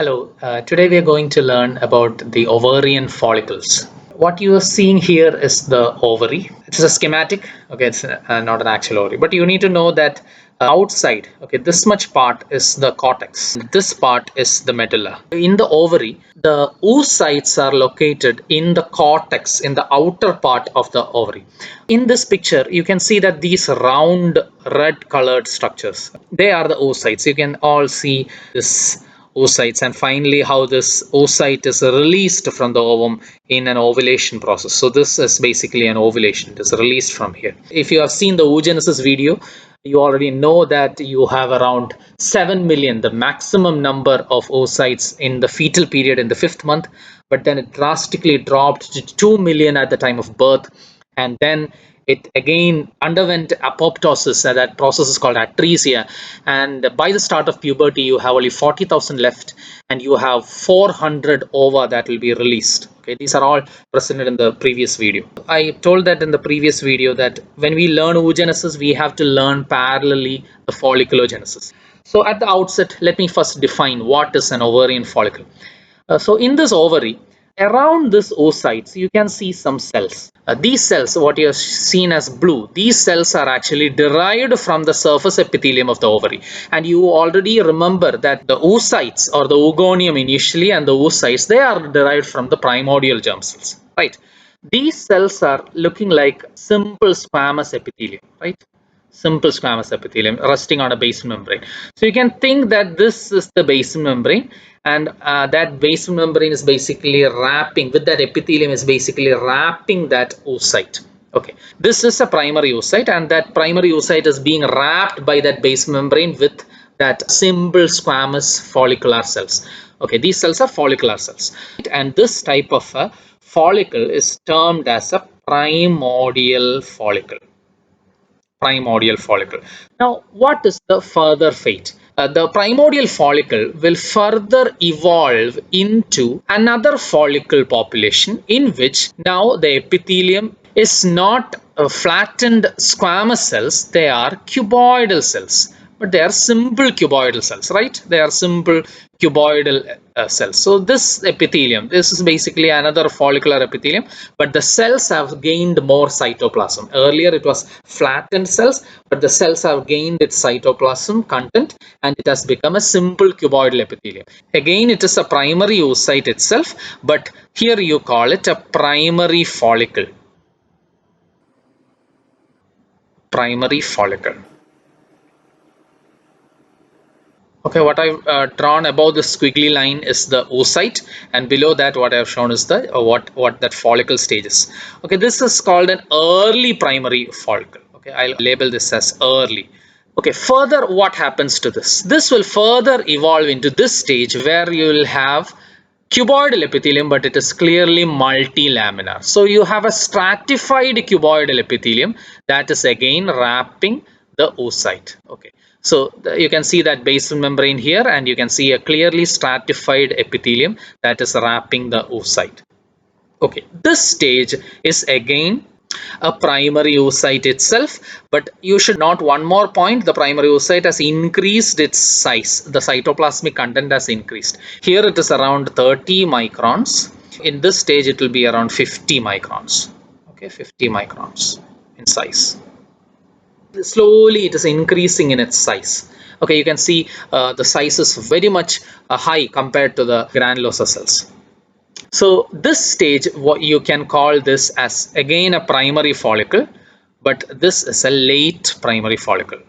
Hello, today we are going to learn about the ovarian follicles. What you are seeing here is the ovary. It's a schematic, okay, it's not an actual ovary, but you need to know that outside, okay, this much part is the cortex, this part is the medulla. In the ovary, the oocytes are located in the cortex, in the outer part of the ovary. In this picture, you can see that these round red colored structures, they are the oocytes. You can all see this oocytes, and finally how this oocyte is released from the ovum in an ovulation process. So this is basically an ovulation. It is released from here. If you have seen the oogenesis video, you already know that you have around 7 million, the maximum number of oocytes in the fetal period in the 5th month, but then it drastically dropped to 2 million at the time of birth, and then it again underwent apoptosis. That process is called atresia, and by the start of puberty you have only 40,000 left, and you have 400 ova that will be released. Okay, these are all presented in the previous video. I told that in the previous video that when we learn oogenesis, we have to learn parallelly the folliculogenesis. So at the outset, let me first define what is an ovarian follicle. So in this ovary, around this oocytes, you can see some cells. These cells, what you have seen as blue, these cells are actually derived from the surface epithelium of the ovary. And you already remember that the oocytes, or the oogonium initially, and the oocytes, they are derived from the primordial germ cells, right? These cells are looking like simple squamous epithelium, right? Simple squamous epithelium resting on a basal membrane. So you can think that this is the basal membrane, and that basal membrane is basically wrapping, with that epithelium is basically wrapping that oocyte. Okay, this is a primary oocyte, and that primary oocyte is being wrapped by that basal membrane with that simple squamous follicular cells. Okay, these cells are follicular cells, and this type of a follicle is termed as a primordial follicle. Primordial follicle. Now, what is the further fate? The primordial follicle will further evolve into another follicle population, in which now the epithelium is not flattened squamous cells, they are cuboidal cells. But they are simple cuboidal cells, right? They are simple cuboidal cells. So this epithelium, this is basically another follicular epithelium, but the cells have gained more cytoplasm. Earlier it was flattened cells, but the cells have gained its cytoplasm content, and it has become a simple cuboidal epithelium. Again, it is a primary oocyte itself, but here you call it a primary follicle. Primary follicle. Okay, what I've drawn above the squiggly line is the oocyte, and below that what I've shown is the what that follicle stage is. Okay, this is called an early primary follicle. Okay, I'll label this as early. Okay, further what happens to this? This will further evolve into this stage where you will have cuboidal epithelium, but it is clearly multilaminar. So you have a stratified cuboidal epithelium that is again wrapping the oocyte. Okay, so you can see that basal membrane here, and you can see a clearly stratified epithelium that is wrapping the oocyte. Okay, this stage is again a primary oocyte itself, but you should note one more point: the primary oocyte has increased its size, the cytoplasmic content has increased. Here it is around 30 microns. In this stage it will be around 50 microns. Okay, 50 microns in size. Slowly it is increasing in its size. Okay, you can see the size is very much high compared to the granulosa cells. So this stage, what you can call this as again a primary follicle, but this is a late primary follicle.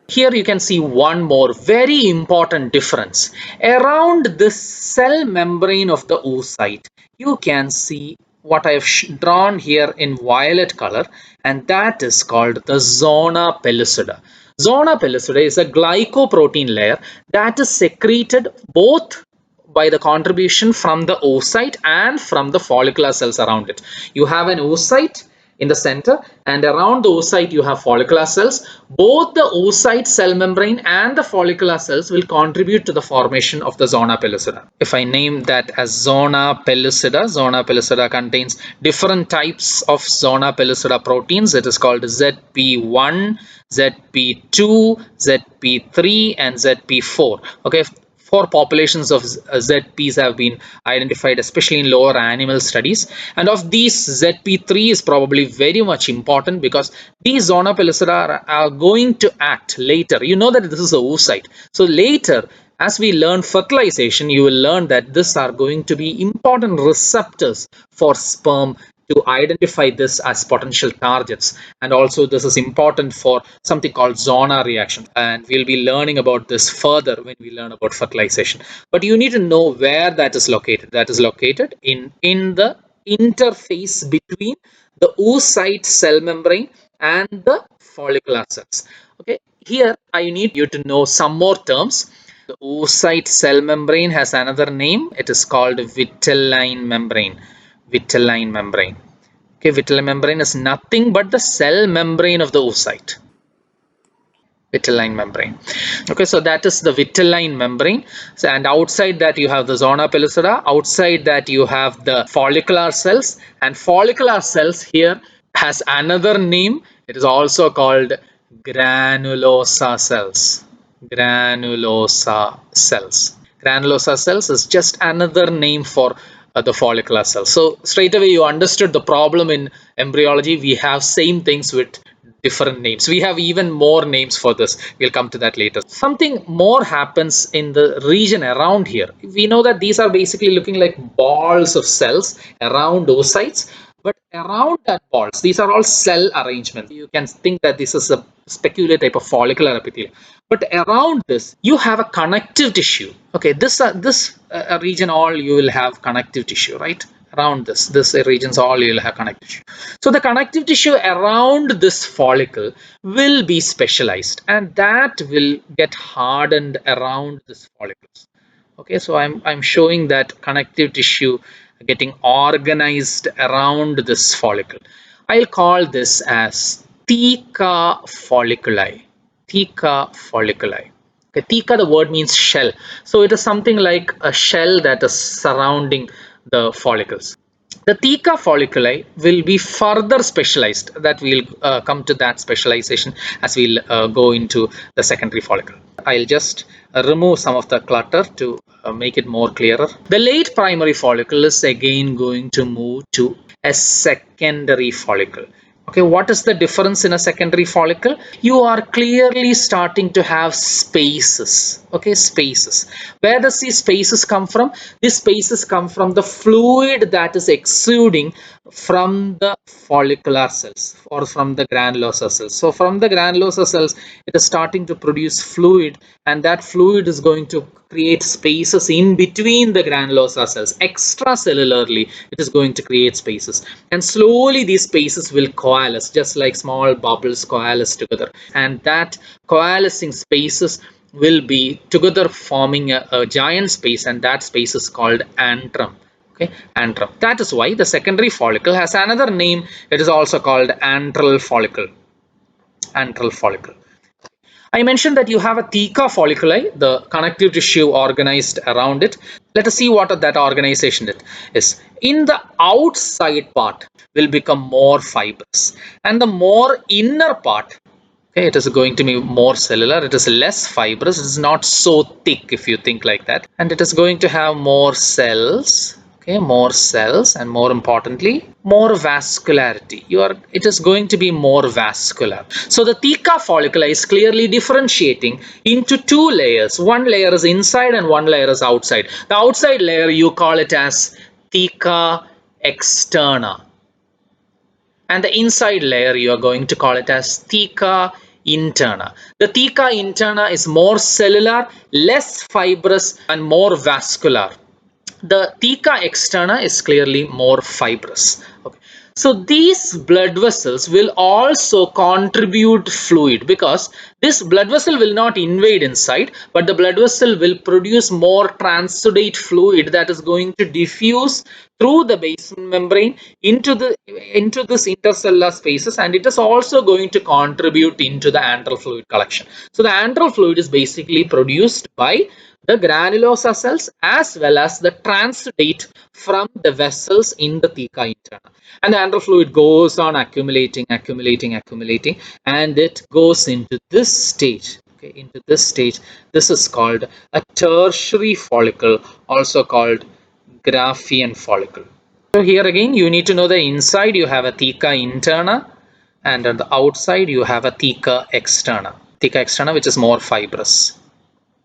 Here you can see one more very important difference. Around this cell membrane of the oocyte, you can see what I have drawn here in violet color, and that is called the zona pellucida. Zona pellucida is a glycoprotein layer that is secreted both by the contribution from the oocyte and from the follicular cells around it. You have an oocyte in the center, and around the oocyte you have follicular cells. Both the oocyte cell membrane and the follicular cells will contribute to the formation of the zona pellucida. If I name that as zona pellucida contains different types of zona pellucida proteins. It is called ZP1, ZP2, ZP3 and ZP4. Okay, 4 populations of ZPs have been identified, especially in lower animal studies. And of these, ZP3 is probably very much important because these Zona Pellucida are going to act later. You know that this is a oocyte. So later, as we learn fertilization, you will learn that these are going to be important receptors for sperm to identify this as potential targets. And also this is important for something called zona reaction, and we'll be learning about this further when we learn about fertilization. But you need to know where that is located. That is located in the interface between the oocyte cell membrane and the follicular cells. Okay, here I need you to know some more terms. The oocyte cell membrane has another name. It is called vitelline membrane. Vitelline membrane. Okay, vitelline membrane is nothing but the cell membrane of the oocyte. Vitelline membrane. Okay, so that is the vitelline membrane. So, and outside that you have the Zona Pellucida. Outside that you have the follicular cells. And follicular cells here has another name. It is also called granulosa cells. Granulosa cells. Granulosa cells is just another name for the follicular cells. So straight away you understood the problem in embryology. We have same things with different names. We have even more names for this. We'll come to that later. Something more happens in the region around here. We know that these are basically looking like balls of cells around oocytes. But around that balls, these are all cell arrangements. You can think that this is a specular type of follicular epithelium. But around this, you have a connective tissue. Okay, this region all you will have connective tissue, right? Around this regions all you will have connective tissue. So the connective tissue around this follicle will be specialized, and that will get hardened around this follicles. Okay, so I'm showing that connective tissue getting organized around this follicle. I'll call this as theca folliculi. Theca folliculi. Okay, theca, the word means shell. So it is something like a shell that is surrounding the follicles. The theca folliculi will be further specialized. That we'll come to that specialization as we'll go into the secondary follicle. I'll just remove some of the clutter to make it more clearer. The late primary follicle is again going to move to a secondary follicle. Okay, what is the difference in a secondary follicle? You are clearly starting to have spaces. Okay, spaces. Where does these spaces come from? These spaces come from the fluid that is exuding from the follicular cells or from the granulosa cells. So from the granulosa cells, it is starting to produce fluid, and that fluid is going to create spaces in between the granulosa cells. Extracellularly, it is going to create spaces, and slowly these spaces will coalesce, just like small bubbles coalesce together, and that coalescing spaces will be together forming a giant space, and that space is called antrum. Okay, antrum. That is why the secondary follicle has another name. It is also called antral follicle. Antral follicle. I mentioned that you have a theca folliculi, the connective tissue organized around it. Let us see what that organization is. In the outside part will become more fibrous, and the more inner part, okay, it is going to be more cellular. It is less fibrous. It is not so thick, if you think like that, and it is going to have more cells. Okay, more cells, and more importantly, more vascularity. It is going to be more vascular. So the theca folliculi is clearly differentiating into two layers. One layer is inside and one layer is outside. The outside layer, you call it as theca externa, and the inside layer you are going to call it as theca interna. The theca interna is more cellular, less fibrous, and more vascular. The theca externa is clearly more fibrous. Okay. So these blood vessels will also contribute fluid, because this blood vessel will not invade inside, but the blood vessel will produce more transudate fluid that is going to diffuse through the basement membrane into this intercellular spaces, and it is also going to contribute into the antral fluid collection. So the antral fluid is basically produced by the granulosa cells as well as the transudate from the vessels in the theca interna. And the antral fluid goes on accumulating, and it goes into this stage. okay, into this stage. This is called a tertiary follicle, also called Graafian follicle. So here again, you need to know the inside you have a theca interna, and on the outside you have a theca externa. Theca externa, which is more fibrous.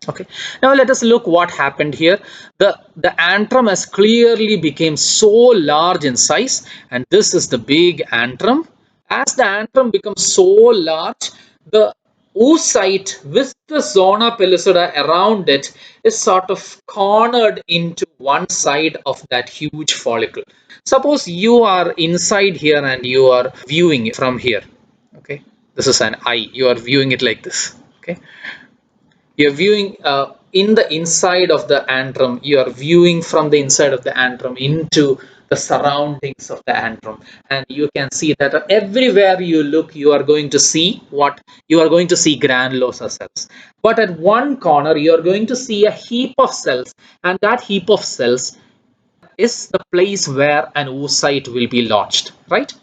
Okay, now let us look what happened here. The antrum has clearly became so large in size, and this is the big antrum. As the antrum becomes so large, the oocyte with the zona pellucida around it is sort of cornered into one side of that huge follicle. Suppose you are inside here and you are viewing it from here. Okay, this is an eye, you are viewing it like this. Okay, you're viewing in the inside of the antrum, you are viewing from the inside of the antrum into the surroundings of the antrum, and you can see that everywhere you look, you are going to see what you are going to see granulosa cells, but at one corner you are going to see a heap of cells, and that heap of cells is the place where an oocyte will be lodged, right?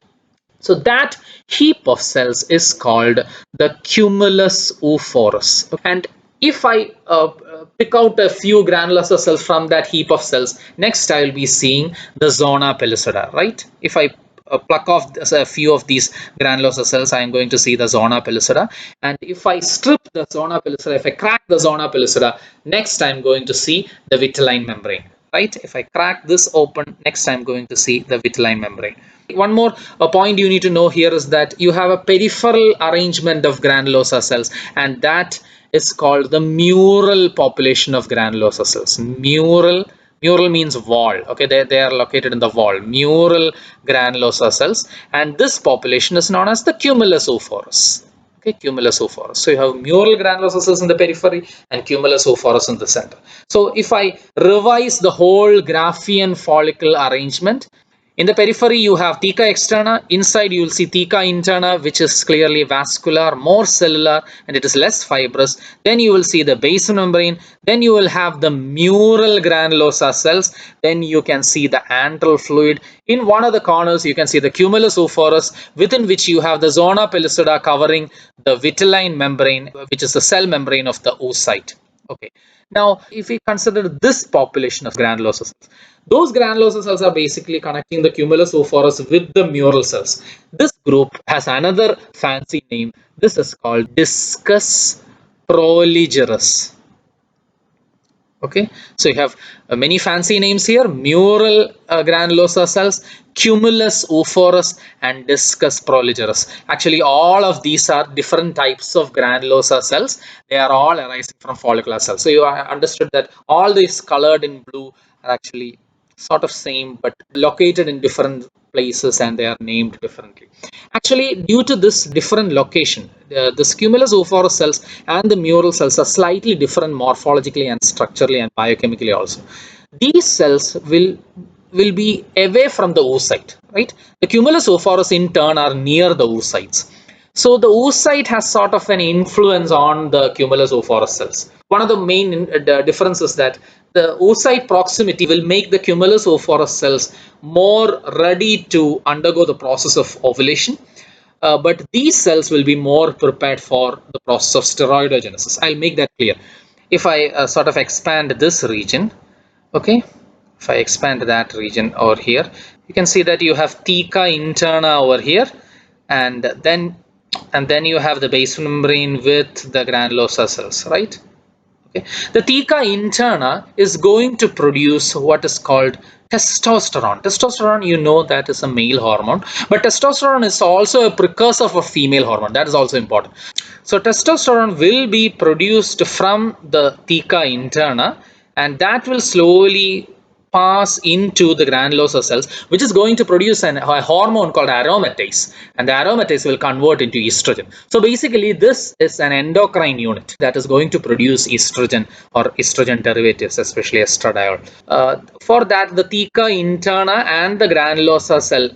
So that heap of cells is called the cumulus oophorus. And if I pick out a few granulosa cells from that heap of cells, next I will be seeing the zona pellucida, right? If I pluck off a few of these granulosa cells, I am going to see the zona pellucida. And if I strip the zona pellucida, if I crack the zona pellucida, next I am going to see the vitelline membrane, right? If I crack this open, next I'm going to see the vitelline membrane. One more point you need to know here is that you have a peripheral arrangement of granulosa cells, and that is called the mural population of granulosa cells. Mural means wall. Okay, they are located in the wall. Mural granulosa cells, and this population is known as the cumulus oophorus. Okay, cumulus oophorus. So you have mural granulosa cells in the periphery and cumulus oophorus in the center. So if I revise the whole Graafian follicle arrangement, in the periphery, you have theca externa. Inside, you will see theca interna, which is clearly vascular, more cellular, and it is less fibrous. Then you will see the basal membrane. Then you will have the mural granulosa cells. Then you can see the antral fluid. In one of the corners, you can see the cumulus oophorus, within which you have the zona pellucida covering the vitelline membrane, which is the cell membrane of the oocyte. Okay. Now, if we consider this population of granulosa cells, those granulosa cells are basically connecting the cumulus oophorus with the mural cells. This group has another fancy name. This is called discus proligerus. Okay, so you have many fancy names here: mural granulosa cells, cumulus oophorus, and discus proligerus. Actually, all of these are different types of granulosa cells. They are all arising from follicular cells. So you understood that all these colored in blue are actually sort of same, but located in different places, and they are named differently. Actually, due to this different location, the cumulus oophorus cells and the mural cells are slightly different morphologically and structurally and biochemically also. These cells will be away from the oocyte, right? The cumulus oophorus in turn are near the oocytes. So the oocyte has sort of an influence on the cumulus oophorus cells. One of the main differences is that the oocyte proximity will make the cumulus oophorus cells more ready to undergo the process of ovulation. But these cells will be more prepared for the process of steroidogenesis. I'll make that clear. If I sort of expand this region, okay, if I expand that region over here, you can see that you have theca interna over here, and then you have the basal membrane with the granulosa cells, right? Okay. The theca interna is going to produce what is called testosterone. Testosterone, you know, that is a male hormone, but testosterone is also a precursor of a female hormone. That is also important. So testosterone will be produced from the theca interna, and that will slowly pass into the granulosa cells, which is going to produce a hormone called aromatase, and the aromatase will convert into estrogen. So basically, this is an endocrine unit that is going to produce estrogen or estrogen derivatives, especially estradiol. For that, the theca interna and the granulosa cell,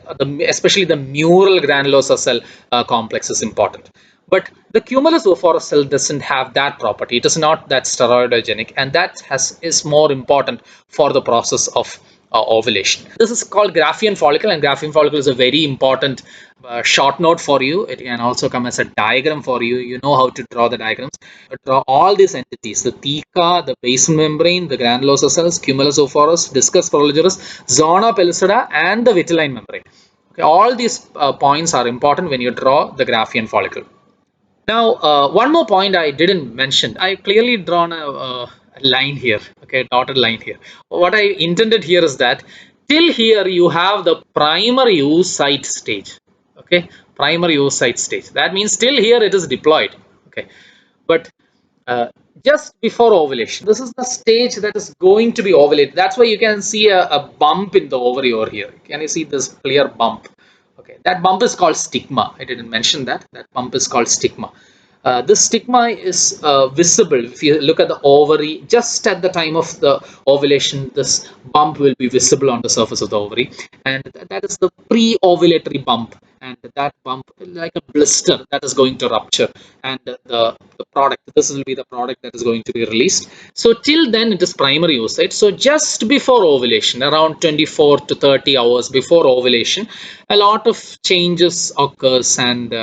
especially the mural granulosa cell complex, is important. But the cumulus oophorus cell doesn't have that property. It is not that steroidogenic, and that is more important for the process of ovulation. This is called Graafian follicle, and Graafian follicle is a very important short note for you. It can also come as a diagram for you. You know how to draw the diagrams. Draw all these entities: the theca, the basal membrane, the granulosa cells, cumulus ophorus, discus proligerus, zona pellucida, and the vitelline membrane. Okay, all these points are important when you draw the Graafian follicle. Now, one more point I didn't mention. I clearly drawn a line here, okay, dotted line here. What I intended here is that till here you have the primary oocyte stage, okay, primary oocyte stage. That means till here it is diploid, okay. But just before ovulation, this is the stage that is going to be ovulated. That's why you can see a bump in the ovary over here. Can you see this clear bump? Okay, that bump is called stigma. I didn't mention that. That bump is called stigma. This stigma is visible if you look at the ovary just at the time of the ovulation. This bump will be visible on the surface of the ovary, and that is the pre-ovulatory bump, and that bump like a blister that is going to rupture, and the product, this will be the product that is going to be released. So till then it is primary oocyte. So just before ovulation, around 24 to 30 hours before ovulation, a lot of changes occurs, and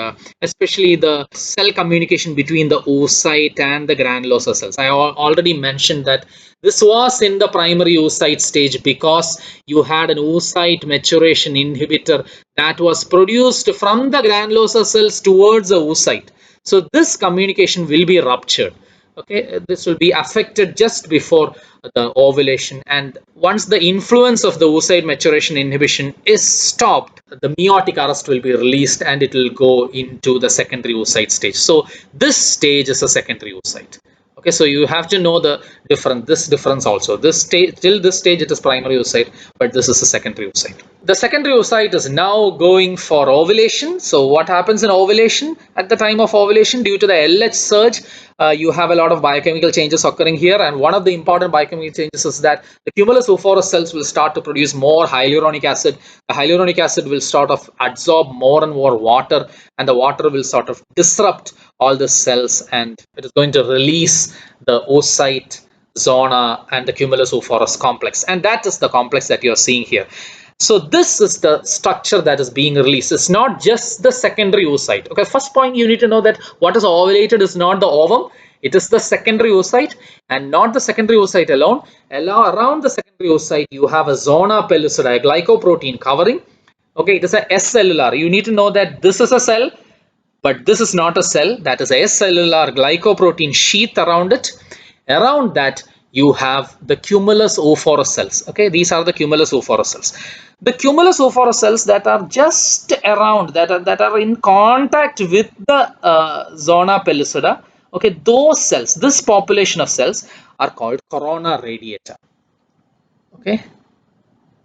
especially the cell communication between the oocyte and the granulosa cells. I already mentioned that this was in the primary oocyte stage because you had an oocyte maturation inhibitor that was produced from the granulosa cells towards the oocyte. So this communication will be ruptured. Okay, this will be affected just before the ovulation, and once the influence of the oocyte maturation inhibition is stopped, the meiotic arrest will be released and it will go into the secondary oocyte stage. So this stage is a secondary oocyte. Okay, so you have to know the difference also. This stage, till this stage it is primary oocyte, but this is a secondary oocyte. The secondary oocyte is now going for ovulation. So what happens in ovulation? At the time of ovulation, due to the LH surge, you have a lot of biochemical changes occurring here, and one of the important biochemical changes is that the cumulus ophorus cells will start to produce more hyaluronic acid. The hyaluronic acid will sort of absorb more and more water, and the water will sort of disrupt all the cells, and it is going to release the oocyte, zona, and the cumulus ophorus complex, and that is the complex that you are seeing here. So this is the structure that is being released. It's not just the secondary oocyte. Okay, first point you need to know that what is ovulated is not the ovum. It is the secondary oocyte, and not the secondary oocyte alone. Around the secondary oocyte, you have a zona pellucida, a glycoprotein covering. Okay, it is a S cellular. You need to know that this is a cell, but this is not a cell. That is a cellular glycoprotein sheath around it. Around that you have the cumulus ophorus cells. Okay, these are the cumulus ophorus cells. The cumulus ophorus cells that are just around, that are in contact with the zona pellucida. Okay, those cells, this population of cells are called corona radiata. Okay,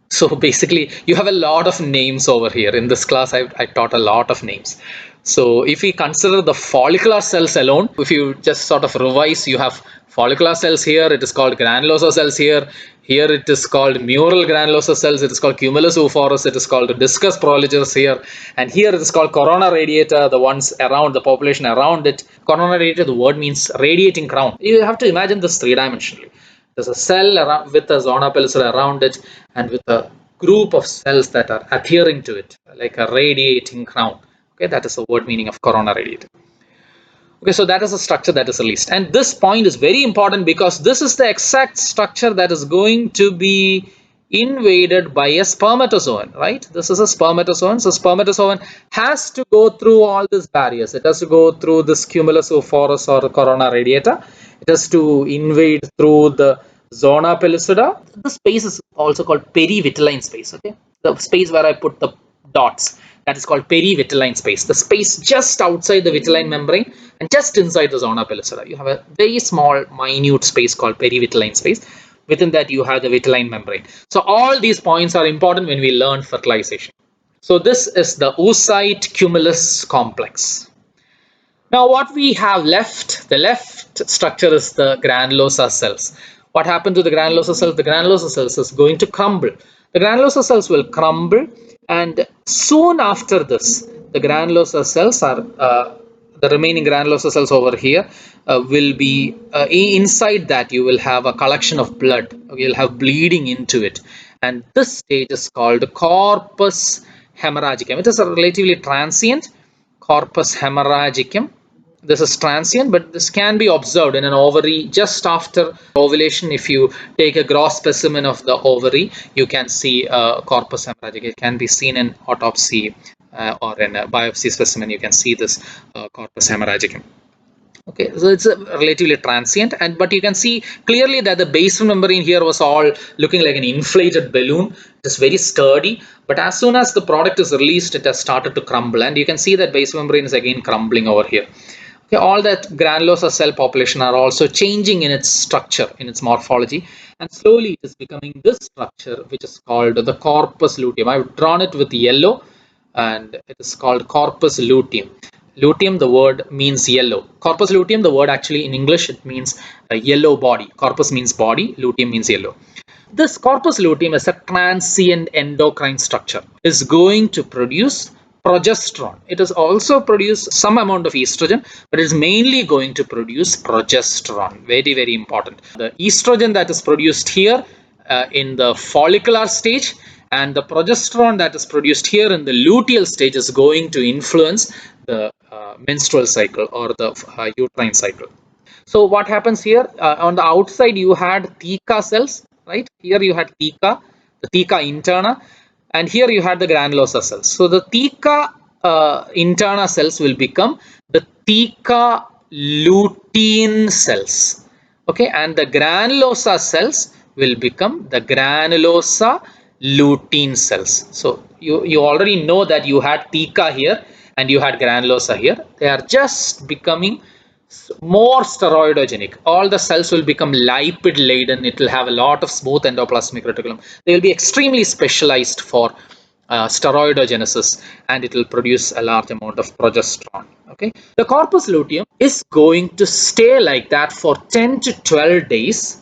so basically you have a lot of names over here. In this class I taught a lot of names. So if we consider the follicular cells alone, if you just sort of revise, you have follicular cells here, it is called granulosa cells here. Here it is called mural granulosa cells, it is called cumulus ophorus, it is called discus proligerus here, and here it is called corona radiata, the ones around, the population around it. Corona radiata, the word means radiating crown. You have to imagine this three-dimensionally. There's a cell around, with a zona pellucida around it, and with a group of cells that are adhering to it, like a radiating crown. Okay, that is the word meaning of corona radiata. Okay, so that is the structure that is released, and this point is very important because this is the exact structure that is going to be invaded by a spermatozoan, right? This is a spermatozoan. So spermatozoan has to go through all these barriers. It has to go through this cumulus ophorus or corona radiata. It has to invade through the zona pellucida. The space is also called perivitelline space. Okay, the space where I put the dots, that is called perivitelline space. The space just outside the vitelline membrane and just inside the zona pellucida. You have a very small, minute space called perivitelline space. Within that, you have the vitelline membrane. So all these points are important when we learn fertilization. So this is the oocyte cumulus complex. Now what we have left, the left structure is the granulosa cells. What happened to the granulosa cells? The granulosa cells is going to crumble. The granulosa cells will crumble, and soon after this, the granulosa cells are the remaining granulosa cells over here will be inside that you will have a collection of blood. You'll have bleeding into it, and this stage is called corpus hemorrhagicum. It is a relatively transient corpus hemorrhagicum. This is transient, but this can be observed in an ovary just after ovulation. If you take a gross specimen of the ovary, you can see corpus hemorrhagicum. It can be seen in autopsy or in a biopsy specimen. You can see this corpus hemorrhagicum. Okay, so it's a relatively transient, and but you can see clearly that the basal membrane here was all looking like an inflated balloon. It is very sturdy, but as soon as the product is released, it has started to crumble, and you can see that basal membrane is again crumbling over here. Okay, all that granulosa cell population are also changing in its structure, in its morphology, and slowly it is becoming this structure which is called the corpus luteum. I've drawn it with yellow, and it is called corpus luteum. Luteum, the word means yellow. Corpus luteum, the word actually in English, it means a yellow body. Corpus means body, luteum means yellow. This corpus luteum is a transient endocrine structure. It is going to produce progesterone. It is also produce some amount of estrogen, but it is mainly going to produce progesterone. Very, very important. The estrogen that is produced here in the follicular stage and the progesterone that is produced here in the luteal stage is going to influence the menstrual cycle or the uterine cycle. So what happens here, on the outside you had theca cells, right? Here you had theca, the theca interna, and here you had the granulosa cells. So the theca interna cells will become the theca lutein cells, okay, and the granulosa cells will become the granulosa lutein cells. So you already know that you had theca here and you had granulosa here. They are just becoming more steroidogenic. All the cells will become lipid laden. It will have a lot of smooth endoplasmic reticulum. They will be extremely specialized for steroidogenesis, and it will produce a large amount of progesterone. Okay, the corpus luteum is going to stay like that for 10 to 12 days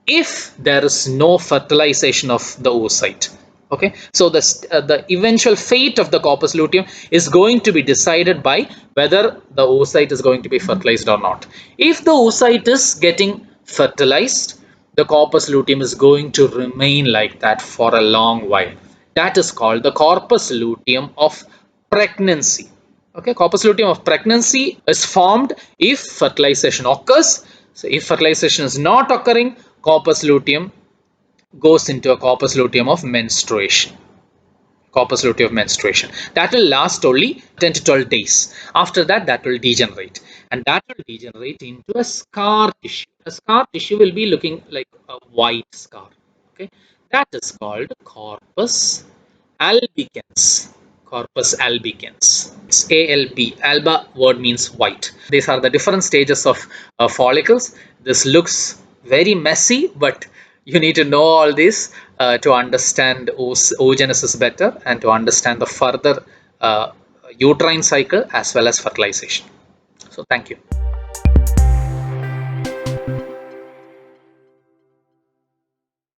if there is no fertilization of the oocyte. Okay, so the eventual fate of the corpus luteum is going to be decided by whether the oocyte is going to be fertilized or not. If the oocyte is getting fertilized, the corpus luteum is going to remain like that for a long while. That is called the corpus luteum of pregnancy. Okay, corpus luteum of pregnancy is formed if fertilization occurs. So if fertilization is not occurring, corpus luteum goes into a corpus luteum of menstruation. Corpus luteum of menstruation. That will last only 10 to 12 days. After that, that will degenerate. And that will degenerate into a scar tissue. A scar tissue will be looking like a white scar. Okay, that is called corpus albicans. Corpus albicans. It's ALB. Alba word means white. These are the different stages of follicles. This looks very messy, but you need to know all this to understand oogenesis better and to understand the further uterine cycle as well as fertilization. So thank you.